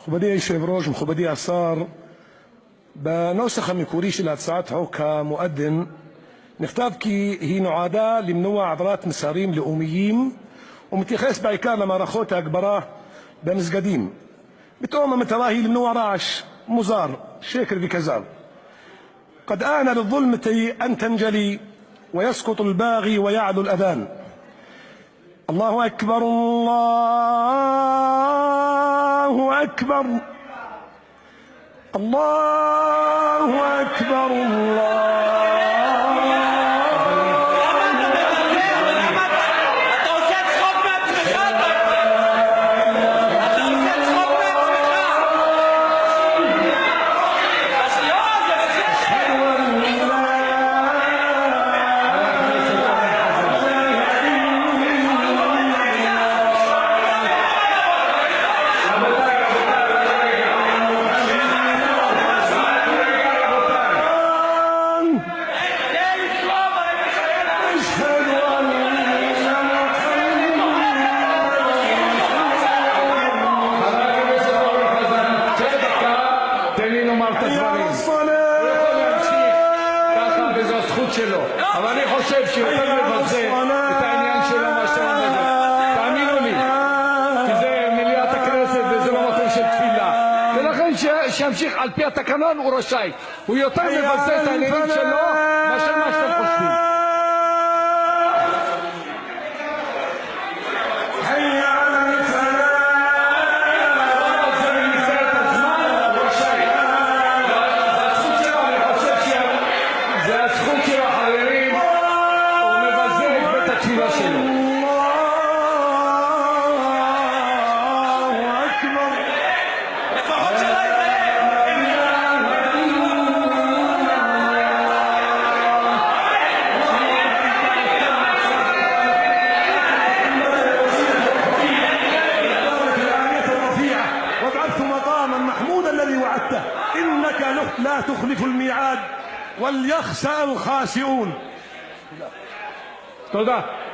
מכובדי היושב-ראש, מכובדי השר, בנוסח המקורי של הצעת חוק המואזין נכתב כי היא נועדה למנוע העברת מסרים לאומיים ומתייחס בעיקר למערכות ההגברה במסגדים. פתאום המטרה היא למנוע רעש מוזר, שקר וכזב. قد آن للظلمة أن تنجلي ويسقط الباغي ويعلو الأذان. الله أكبر الله أكبر الله أكبر الله. אבל אני חושב שיותר מבזה את העניין שלו מה שאתה אומר. תאמינו לי, כי זה מליאת הכנסת וזה לא מקום של תפילה, ולכן שימשיך על פי התקנון, הוא רשאי. הוא יותר מבזה את העניינים שלו מאשר מה שאתם חושבים. إنك لا تخلف الميعاد وليخسأ الخاسئون. תודה.